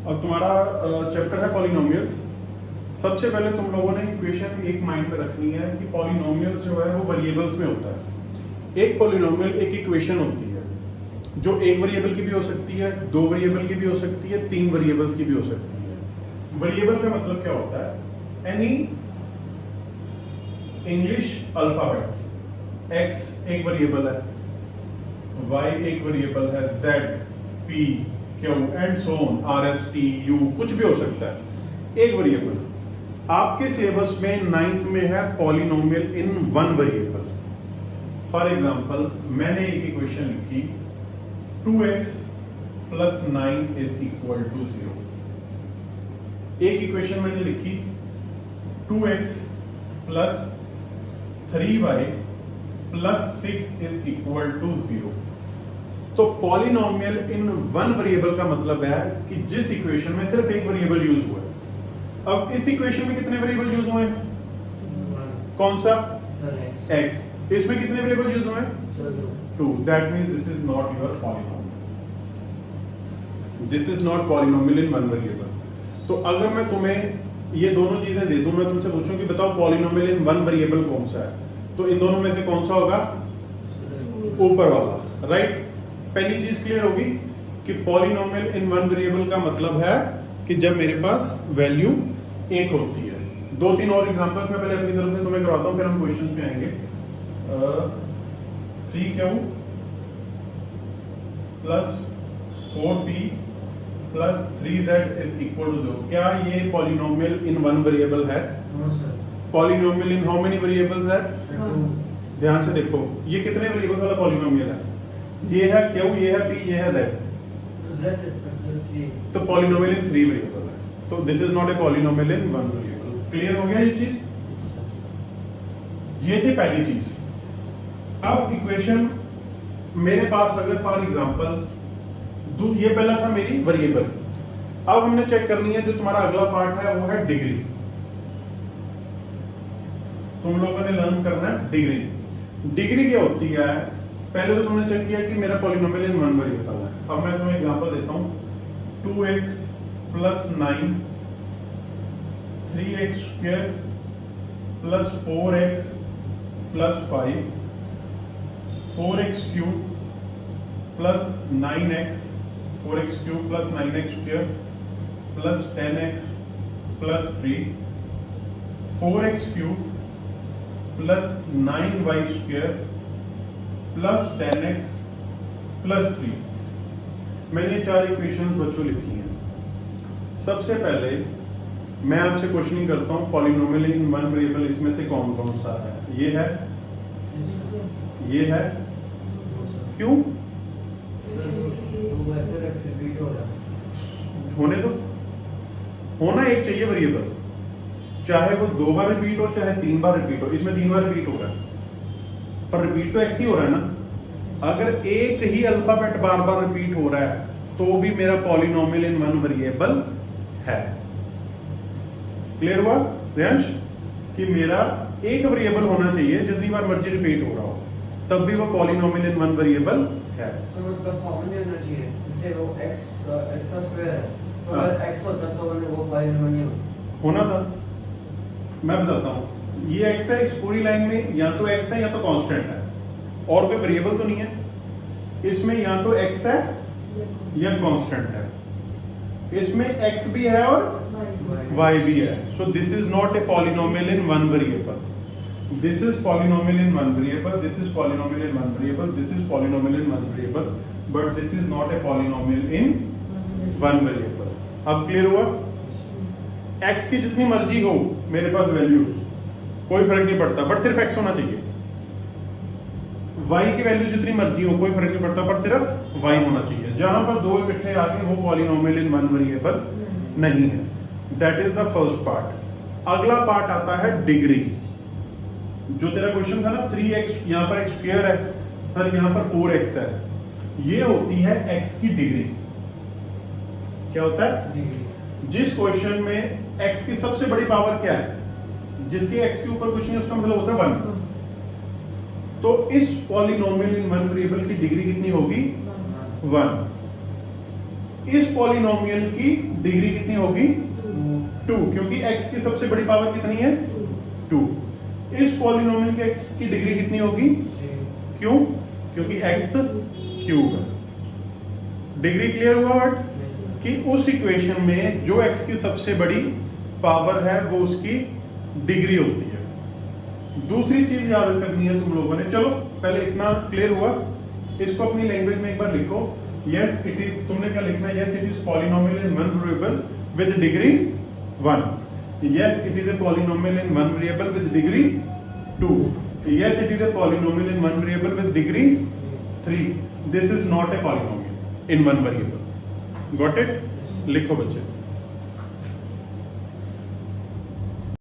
अब तुम्हारा चैप्टर है पॉलिनोमियल्स। सबसे पहले तुम लोगों ने इक्वेशन एक माइंड में रखनी है कि पॉलिनोमियल्स जो है वो वेरिएबल्स में होता है। एक पॉलिनोमियल एक इक्वेशन होती है जो एक वेरिएबल की भी हो सकती है, दो वेरिएबल की भी हो सकती है, तीन वेरिएबल्स की भी हो सकती है। वेरिएबल का मतलब क्या होता है? Any English alphabet. एक्स एक वेरिएबल है, वाई एक वेरिएबल है, Z, P, Q and so on, R, S, T, U, कुछ भी हो सकता है। एक वेरिएबल। आपके सिलेबस में 9th में है polynomial in one variable. For example मैंने एक इक्वेशन लिखी 2x + 9 = 0। एक इक्वेशन मैंने लिखी 2x + 3y + 6 = 0। तो पॉलिनोमियल इन वन वेरिएबल का मतलब है कि जिस इक्वेशन में सिर्फ एक वेरिएबल यूज हुआ है। अब इस इक्वेशन में कितने वेरिएबल यूज हुए हैं? कौन सा? x। इसमें कितने वेरिएबल यूज हुए हैं? 2। That means this is not your polynomial. This is not polynomial in one variable. तो अगर मैं तुम्हें ये दोनों चीजें दे दूं, मैं तुमसे पूछूं कि बताओ पॉलिनोमियल इन वन वेरिएबल कौन सा है, तो इन दोनों में से कौन सा होगा? ऊपर वाला, राइट। पहली चीज क्लियर होगी कि पॉलिनोमियल इन वन वेरिएबल का मतलब है कि जब मेरे पास वैल्यू एक होती है। दो तीन और एग्जांपल्स मैं पहले अपनी तरफ से तुम्हें करवाता हूं, फिर हम क्वेश्चन पे आएंगे। 3q + 4p + 3z = 0। क्या ये पॉलिनोमियल इन वन वेरिएबल है? Polynomial in how many variables है? ध्यान से देखो, ये कितने वेरिएबल्स वाला पॉलिनोमियल है? ये है q, ये है p, ये है z। तो पॉलिनोमियल इन 3 वेरिएबल है। तो this is not a polynomial in one variable. Clear हो गया ये चीज? ये थी पहली चीज। अब इक्वेशन मेरे पास अगर फॉर एग्जांपल ये पहला था मेरी वेरिएबल। अब हमने चेक करनी है, जो तुम्हारा अगला पार्ट है वो है डिग्री। तुम लोगों ने लर्न करना है डिग्री। डिग्री क्या होती है? पहले तो तुमने चेक किया कि मेरा पॉलिनोमियल इन वन वेरिएबल है। अब मैं तुम्हें एग्जांपल देता हूं 2x + 9 3x² + 4x + 5 4x³ + 9x 4x³ + 9x² + 10x + 3 4x³ + 9y² + 10x + 3। मैंने चार इक्वेशंस बच्चों लिखी हैं। सबसे पहले मैं आपसे क्वेश्चनिंग करता हूं, पॉलिनोमियल इन वन वेरिएबल इसमें से कौन कौन सा है? ये है, ये है, क्यों? होने दो, होना एक चाहिए वेरिएबल, चाहे वो 2 बार रिपीट हो चाहे 3 बार रिपीट हो। इसमें 3 बार रिपीट हो रहा है, पर रिपीट तो एक्स ही हो रहा है ना। अगर एक ही अल्फाबेट बार बार रिपीट हो रहा है तो भी मेरा पॉलिनोमियल इन वन वेरिएबल है। क्लियर हुआ रियांश? कि मेरा एक वेरिएबल होना चाहिए, जितनी बार मर्जी रिपीट हो रहा हो तब भी वो पॉलिनोमियल इन वन वेरिएबल है। तो मतलब कॉमन नहीं होना चाहिए, जैसे वो x का स्क्वायर है, तो अगर x होता तो वो पॉलिनोमियल होना था। मैं बताता हूँ, ये x है, इस पूरी लाइन में या तो x है या तो कांस्टेंट है, और कोई वेरिएबल तो नहीं है। इसमें या तो x है या कांस्टेंट है, इसमें x भी है और y भी है। So this is not a polynomial in one variable. This is polynomial in one variable, this is polynomial in one variable, this is polynomial in one variable, but this is not a polynomial in one variable। अब clear हुआ? x की जितनी मर्जी हो मेरे पास values, कोई फर्क नहीं पड़ता, बट सिर्फ x होना चाहिए। y की वैल्यू जितनी मर्जी हो कोई फर्क नहीं पड़ता, पर सिर्फ y होना चाहिए। जहां पर दो इकट्ठे आ गए वो पॉलिनोमियल इन वन वेरिएबल नहीं है। That is the first part. अगला पार्ट आता है डिग्री। जो तेरा क्वेश्चन था ना 3x, यहां पर x² है सर, यहां पर 4x है, ये होती है x की डिग्री। क्या होता है? जिस क्वेश्चन में x की सबसे बड़ी पावर क्या है, जिसके x के ऊपर क्वेश्चन है उसका मतलब होता है 1। तो इस पॉलिनोमियल इन वन वेरिएबल की डिग्री कितनी होगी? 1। इस पॉलिनोमियल की डिग्री कितनी होगी 2, क्योंकि x की सबसे बड़ी पावर कितनी है 2। इस पॉलिनोमियल की x की डिग्री कितनी होगी, क्यों, क्योंकि x क्यूब है। डिग्री क्लियर हुआ वर्ड कि उस इक्वेशन में जो x की सबसे बड़ी पावर है वो उसकी डिग्री होती है। दूसरी चीज याद करनी है तुम लोगों ने, चलो पहले इतना क्लियर हुआ, इसको अपनी लैंग्वेज में एक बार लिखो। यस इट इज, तुमने क्या लिखना है, yes it is polynomial in one variable with degree 1। Yes it is a polynomial in one variable with degree 2। Yes it is a polynomial in one variable with degree 3। This is not a polynomial in one variable. Got it? लिखो बच्चे।